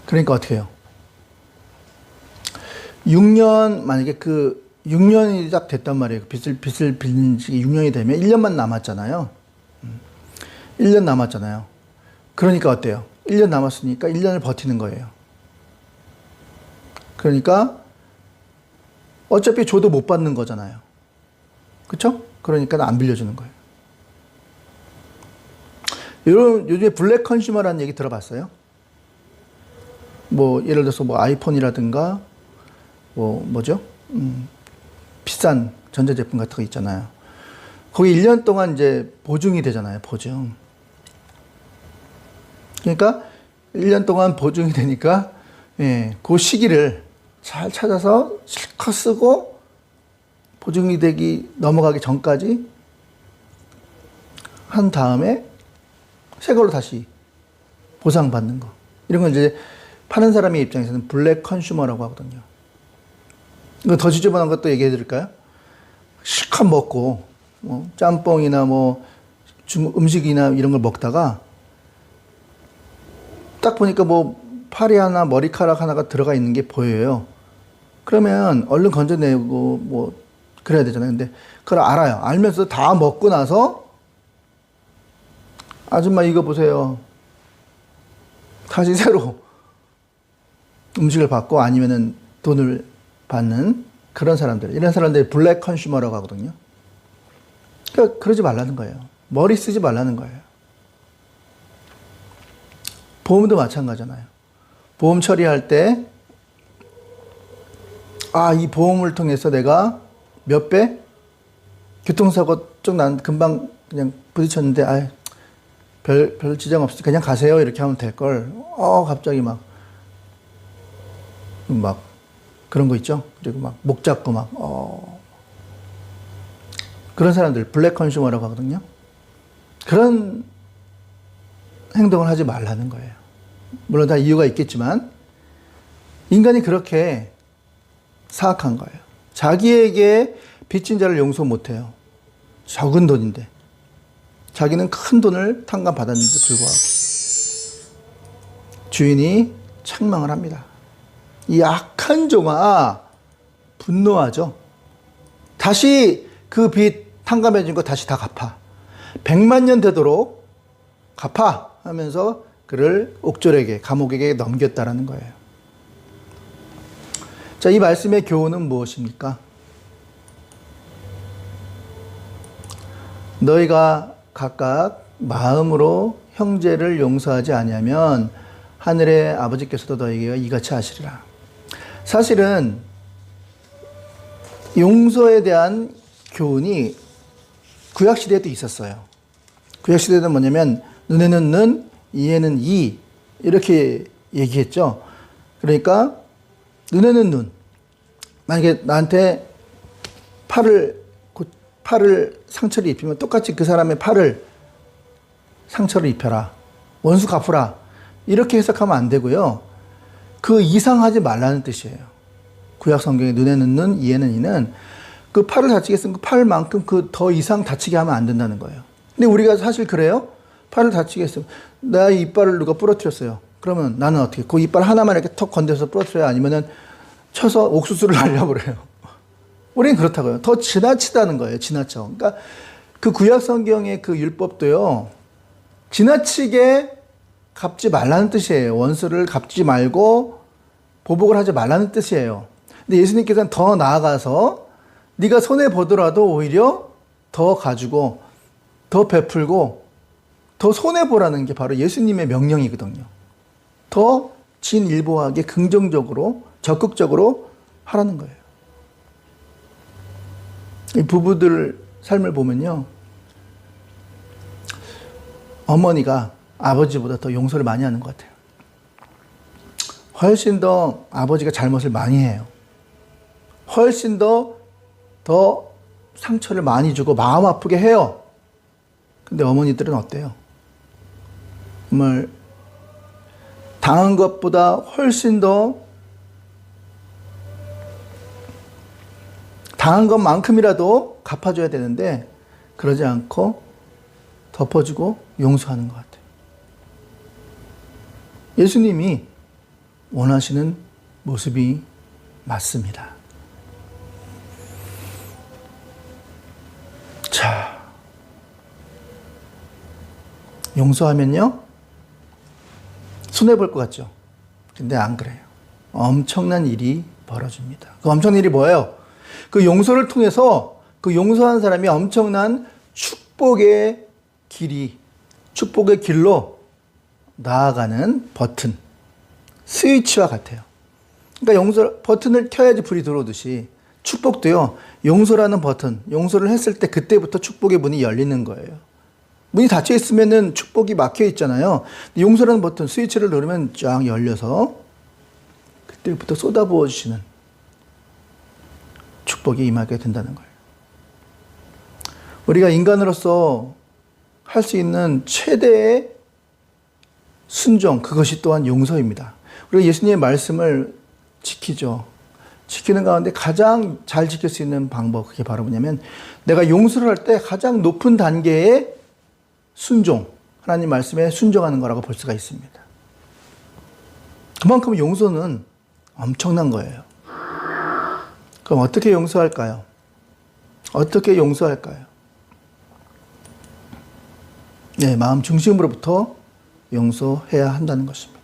그러니까 어떻게 해요? 6년, 만약에 그 6년이 딱 됐단 말이에요. 빚을 빌린 지 6년이 되면 1년만 남았잖아요. 1년 남았잖아요. 그러니까 어때요? 1년 남았으니까 1년을 버티는 거예요. 그러니까 어차피 줘도 못 받는 거잖아요. 그렇죠? 그러니까 안 빌려주는 거예요. 요즘에 블랙 컨슈머라는 얘기 들어봤어요? 뭐 예를 들어서 뭐 아이폰이라든가 뭐죠? 비싼 전자제품 같은 거 있잖아요. 거기 1년 동안 이제 보증이 되잖아요. 보증. 그러니까 1년 동안 보증이 되니까 그 시기를 잘 찾아서 실컷 쓰고 보증이 넘어가기 전까지 한 다음에 새 걸로 다시 보상받는 거. 이런 걸 이제 파는 사람의 입장에서는 블랙 컨슈머라고 하거든요. 이거 더 지저분한 것도 얘기해 드릴까요? 실컷 먹고 뭐 짬뽕이나 뭐 음식이나 이런 걸 먹다가 딱 보니까 뭐 팔이 하나 머리카락 하나가 들어가 있는 게 보여요. 그러면 얼른 건져내고 뭐 그래야 되잖아요. 근데 그걸 알아요. 알면서 다 먹고 나서 아줌마 이거 보세요. 다시 새로 음식을 받고 아니면은 돈을 받는 그런 사람들. 이런 사람들이 블랙 컨슈머라고 하거든요. 그러니까 그러지 말라는 거예요. 머리 쓰지 말라는 거예요. 보험도 마찬가지잖아요. 보험 처리할 때, 이 보험을 통해서 내가 몇 배? 교통사고 쪽 난 금방 그냥 부딪혔는데, 별 지장 없으니까 그냥 가세요. 이렇게 하면 될걸. 갑자기 막 그런 거 있죠? 그리고 막 목 잡고 그런 사람들, 블랙 컨슈머라고 하거든요. 그런 행동을 하지 말라는 거예요. 물론 다 이유가 있겠지만, 인간이 그렇게 사악한 거예요. 자기에게 빚진 자를 용서 못 해요. 적은 돈인데. 자기는 큰 돈을 탕감받았는데 불구하고. 주인이 책망을 합니다. 이 악한 종아 분노하죠. 다시 그 빚 탕감해준 거 다시 다 갚아. 100만 년 되도록 갚아 하면서 그를 옥졸에게 감옥에게 넘겼다라는 거예요. 자, 이 말씀의 교훈은 무엇입니까? 너희가 각각 마음으로 형제를 용서하지 아니하면 하늘의 아버지께서도 너희에게 이같이 하시리라. 사실은 용서에 대한 교훈이 구약시대에도 있었어요. 구약시대는 뭐냐면 눈에는 눈, 이에는 이 이렇게 얘기했죠. 그러니까 눈에는 눈. 만약에 나한테 팔을 상처를 입히면 똑같이 그 사람의 팔을 상처를 입혀라. 원수 갚으라. 이렇게 해석하면 안 되고요. 그 이상 하지 말라는 뜻이에요. 구약 성경에 눈에는 눈, 이에는 이는 그 팔을 다치게 했으면 그 팔만큼 그 더 이상 다치게 하면 안 된다는 거예요. 근데 우리가 사실 그래요? 팔을 다치게 했으면 나 이빨을 누가 부러뜨렸어요. 그러면 나는 어떻게 그 이빨 하나만 이렇게 턱 건드려서 부러뜨려요? 아니면은 쳐서 옥수수를 날려버려요? 우리는 그렇다고요. 더 지나치다는 거예요. 지나쳐. 그러니까 그 구약 성경의 그 율법도요. 지나치게 갚지 말라는 뜻이에요. 원수를 갚지 말고 보복을 하지 말라는 뜻이에요. 근데 예수님께서는 더 나아가서 네가 손해 보더라도 오히려 더 가지고 더 베풀고 더 손해 보라는 게 바로 예수님의 명령이거든요. 더 진일보하게 긍정적으로 적극적으로 하라는 거예요. 이 부부들 삶을 보면요. 어머니가 아버지보다 더 용서를 많이 하는 것 같아요. 훨씬 더 아버지가 잘못을 많이 해요. 훨씬 더 상처를 많이 주고 마음 아프게 해요. 근데 어머니들은 어때요? 정말 당한 것보다 훨씬 더 당한 것만큼이라도 갚아줘야 되는데 그러지 않고 덮어주고 용서하는 것 같아요. 예수님이 원하시는 모습이 맞습니다. 자, 용서하면요 손해볼 것 같죠? 근데 안 그래요. 엄청난 일이 벌어집니다. 그 엄청난 일이 뭐예요? 그 용서를 통해서 그 용서한 사람이 엄청난 축복의 길로 나아가는 버튼, 스위치와 같아요. 그러니까 버튼을 켜야지 불이 들어오듯이 축복도요, 용서라는 버튼, 용서를 했을 때 그때부터 축복의 문이 열리는 거예요. 문이 닫혀 있으면은 축복이 막혀 있잖아요. 용서라는 버튼, 스위치를 누르면 쫙 열려서 그때부터 쏟아부어 주시는 축복이 임하게 된다는 거예요. 우리가 인간으로서 할 수 있는 최대의 순종, 그것이 또한 용서입니다. 우리가 예수님의 말씀을 지키죠. 지키는 가운데 가장 잘 지킬 수 있는 방법, 그게 바로 뭐냐면 내가 용서를 할 때 가장 높은 단계의 순종, 하나님 말씀에 순종하는 거라고 볼 수가 있습니다. 그만큼 용서는 엄청난 거예요. 그럼 어떻게 용서할까요? 어떻게 용서할까요? 네, 마음 중심으로부터 용서해야 한다는 것입니다.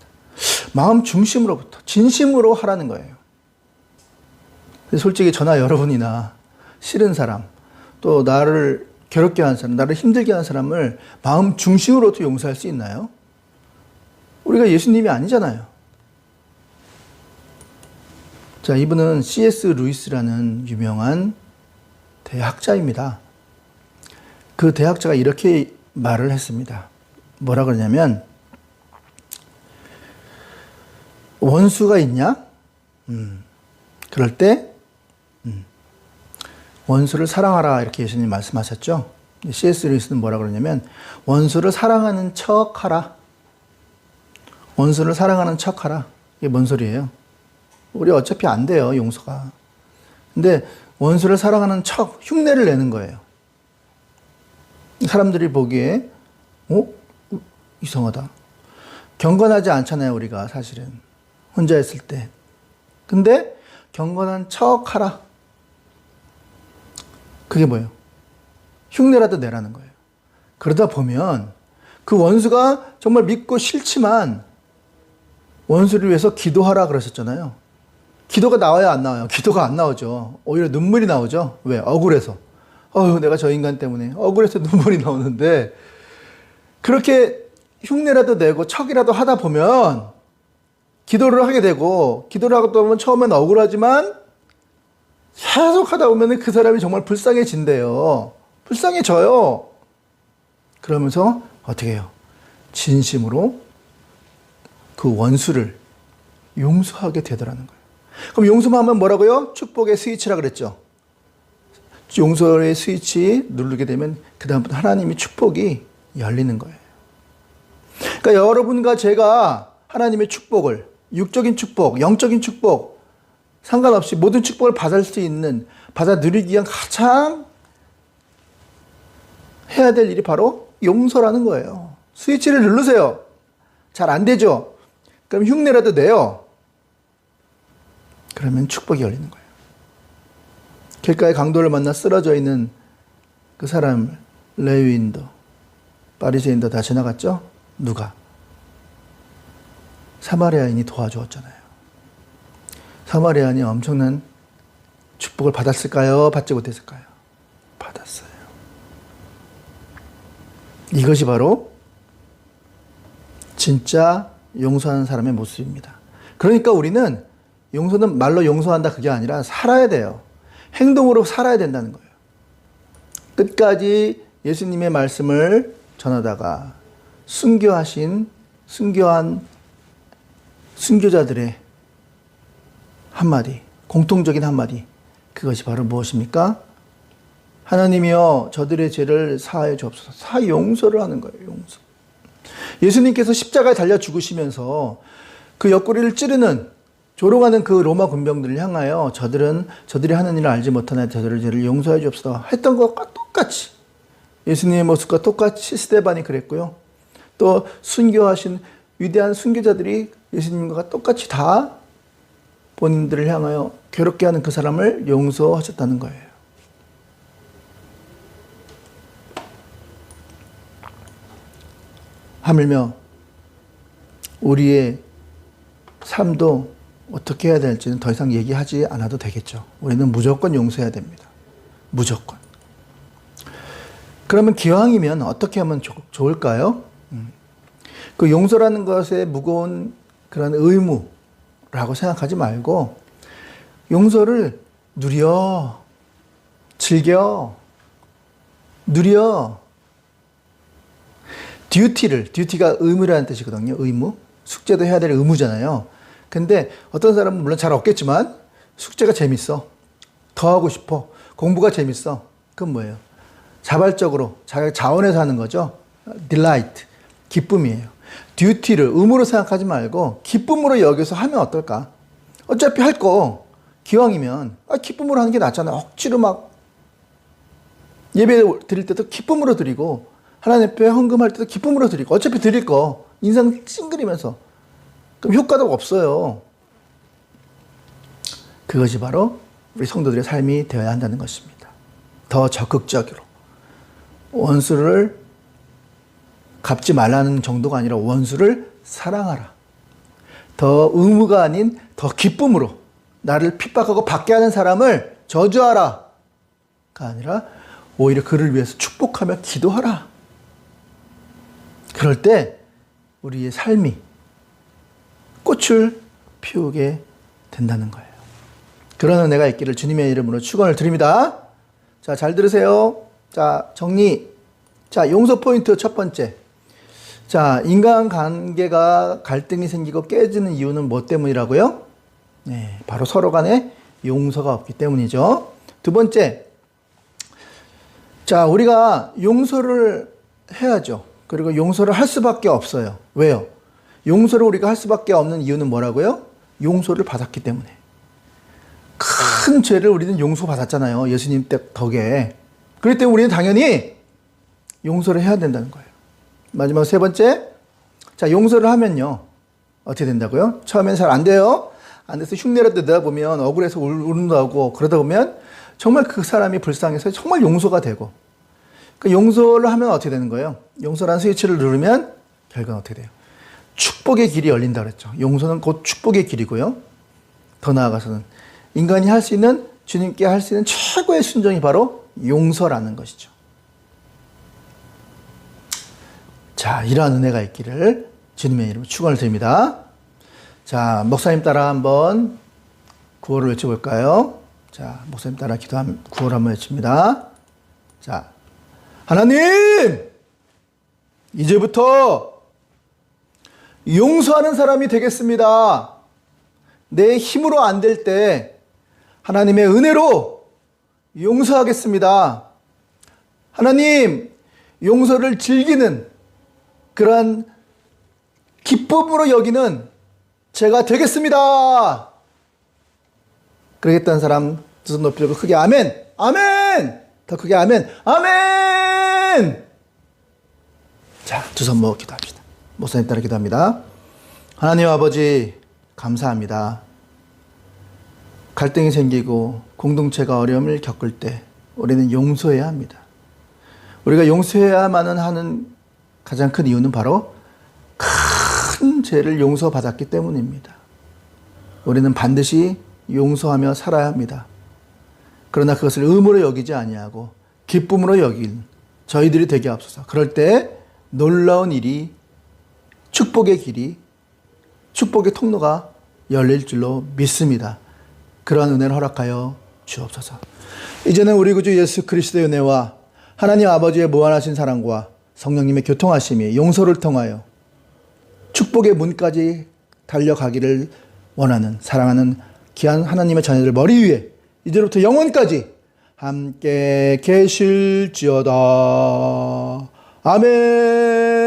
마음 중심으로부터 진심으로 하라는 거예요. 솔직히 저나 여러분이나 싫은 사람, 또 나를 괴롭게 한 사람, 나를 힘들게 한 사람을 마음 중심으로부터 용서할 수 있나요? 우리가 예수님이 아니잖아요. 자, 이분은 C.S. 루이스라는 유명한 대학자입니다. 그 대학자가 이렇게 말을 했습니다. 뭐라 그러냐면, 원수가 있냐? 그럴 때 원수를 사랑하라, 이렇게 예수님 말씀하셨죠. C.S. 루이스는 뭐라 그러냐면 원수를 사랑하는 척하라. 원수를 사랑하는 척하라. 이게 뭔 소리예요? 우리 어차피 안 돼요, 용서가. 근데 원수를 사랑하는 척, 흉내를 내는 거예요. 사람들이 보기에 이상하다. 경건하지 않잖아요, 우리가 사실은. 혼자 있을 때. 근데 경건한 척 하라. 그게 뭐예요? 흉내라도 내라는 거예요. 그러다 보면 그 원수가 정말 믿고 싫지만 원수를 위해서 기도하라 그러셨잖아요. 기도가 나와야 안 나와요? 기도가 안 나오죠. 오히려 눈물이 나오죠. 왜? 억울해서. 내가 저 인간 때문에 억울해서 눈물이 나오는데, 그렇게 흉내라도 내고 척이라도 하다 보면 기도를 하게 되고, 기도를 하다 보면 처음엔 억울하지만 계속 하다 보면 그 사람이 정말 불쌍해진대요. 불쌍해져요. 그러면서 어떻게 해요? 진심으로 그 원수를 용서하게 되더라는 거예요. 그럼 용서만 하면 뭐라고요? 축복의 스위치라 그랬죠. 용서의 스위치 누르게 되면 그 다음부터 하나님의 축복이 열리는 거예요. 그러니까 여러분과 제가 하나님의 축복을, 육적인 축복, 영적인 축복 상관없이 모든 축복을 받을 수 있는, 받아 누리기 위한 가장 해야 될 일이 바로 용서라는 거예요. 스위치를 누르세요. 잘 안 되죠? 그럼 흉내라도 내요. 그러면 축복이 열리는 거예요. 길가의 강도를 만나 쓰러져 있는 그 사람, 레위인도, 바리새인도 다 지나갔죠? 누가? 사마리아인이 도와주었잖아요. 사마리아인이 엄청난 축복을 받았을까요? 받지 못했을까요? 받았어요. 이것이 바로 진짜 용서하는 사람의 모습입니다. 그러니까 우리는 용서는 말로 용서한다 그게 아니라 살아야 돼요. 행동으로 살아야 된다는 거예요. 끝까지 예수님의 말씀을 전하다가 순교한 순교자들의 한마디, 공통적인 한마디, 그것이 바로 무엇입니까? 하나님이여 저들의 죄를 사하여 주옵소서. 용서를 하는 거예요. 용서. 예수님께서 십자가에 달려 죽으시면서 그 옆구리를 찌르는, 조롱하는 그 로마 군병들을 향하여 저들이 하는 일을 알지 못하나 저들의 죄를 용서해 주옵소서 했던 것과 똑같이, 예수님의 모습과 똑같이 스데반이 그랬고요. 또 순교하신 위대한 순교자들이 예수님과 똑같이 다 본인들을 향하여 괴롭게 하는 그 사람을 용서하셨다는 거예요. 하물며 우리의 삶도 어떻게 해야 될지는 더 이상 얘기하지 않아도 되겠죠. 우리는 무조건 용서해야 됩니다. 무조건. 그러면 기왕이면 어떻게 하면 좋을까요? 그 용서라는 것에 무거운 그런 의무라고 생각하지 말고 용서를 누려, 즐겨, 누려. 듀티가 의무라는 뜻이거든요. 의무. 숙제도 해야 될 의무잖아요. 근데 어떤 사람은 물론 잘 없겠지만 숙제가 재밌어. 더 하고 싶어. 공부가 재밌어. 그건 뭐예요? 자발적으로 자기 자원해서 하는 거죠. delight. 기쁨이에요. 듀티를 의무로 생각하지 말고 기쁨으로 여기서 하면 어떨까? 어차피 할 거 기왕이면 기쁨으로 하는 게 낫잖아요. 억지로 막 예배 드릴 때도 기쁨으로 드리고 하나님 앞에 헌금할 때도 기쁨으로 드리고 어차피 드릴 거 인상 찡그리면서 그럼 효과도 없어요. 그것이 바로 우리 성도들의 삶이 되어야 한다는 것입니다. 더 적극적으로 원수를 갚지 말라는 정도가 아니라 원수를 사랑하라. 더 의무가 아닌 더 기쁨으로 나를 핍박하고 받게 하는 사람을 저주하라가 아니라 오히려 그를 위해서 축복하며 기도하라. 그럴 때 우리의 삶이 꽃을 피우게 된다는 거예요. 그런 은혜가 있기를 주님의 이름으로 축원을 드립니다. 자, 잘 들으세요. 자, 정리. 자, 용서 포인트 첫 번째. 자, 인간관계가 갈등이 생기고 깨지는 이유는 뭐 때문이라고요? 네, 바로 서로 간에 용서가 없기 때문이죠. 두 번째. 자, 우리가 용서를 해야죠. 그리고 용서를 할 수밖에 없어요. 왜요? 용서를 우리가 할 수밖에 없는 이유는 뭐라고요? 용서를 받았기 때문에. 큰 죄를 우리는 용서받았잖아요. 예수님 덕에. 그렇기 때문에 우리는 당연히 용서를 해야 된다는 거예요. 마지막 세 번째. 자, 용서를 하면요. 어떻게 된다고요? 처음엔 잘 안 돼요. 안 돼서 흉내라도 내다 보면 억울해서 울는다고 그러다 보면 정말 그 사람이 불쌍해서 정말 용서가 되고, 그 용서를 하면 어떻게 되는 거예요? 용서라는 스위치를 누르면 결과는 어떻게 돼요? 축복의 길이 열린다 그랬죠. 용서는 곧 축복의 길이고요. 더 나아가서는 인간이 할 수 있는, 주님께 할 수 있는 최고의 순종이 바로 용서라는 것이죠. 자, 이러한 은혜가 있기를 주님의 이름으로 축원을 드립니다. 자, 목사님 따라 한번 구호를 외쳐볼까요? 자, 목사님 따라 구호를 한번 외칩니다. 자, 하나님! 이제부터 용서하는 사람이 되겠습니다. 내 힘으로 안 될 때 하나님의 은혜로 용서하겠습니다. 하나님, 용서를 즐기는 그러한 기쁨으로 여기는 제가 되겠습니다. 그러겠다는 사람 두 손 높이 들고 크게 아멘! 아멘! 더 크게 아멘! 아멘! 자, 두 손 모아 기도합시다. 목사님 따라 기도합니다. 하나님 아버지, 감사합니다. 갈등이 생기고 공동체가 어려움을 겪을 때 우리는 용서해야 합니다. 우리가 용서해야만 하는 가장 큰 이유는 바로 큰 죄를 용서받았기 때문입니다. 우리는 반드시 용서하며 살아야 합니다. 그러나 그것을 의무로 여기지 아니하고 기쁨으로 여긴 저희들이 되게 하옵소서. 그럴 때 놀라운 일이, 축복의 길이, 축복의 통로가 열릴 줄로 믿습니다. 그러한 은혜를 허락하여 주옵소서. 이제는 우리 구주 예수 그리스도의 은혜와 하나님 아버지의 무한하신 사랑과 성령님의 교통하심이 용서를 통하여 축복의 문까지 달려가기를 원하는 사랑하는 귀한 하나님의 자녀들 머리 위에 이제부터 영원까지 함께 계실지어다. 아멘.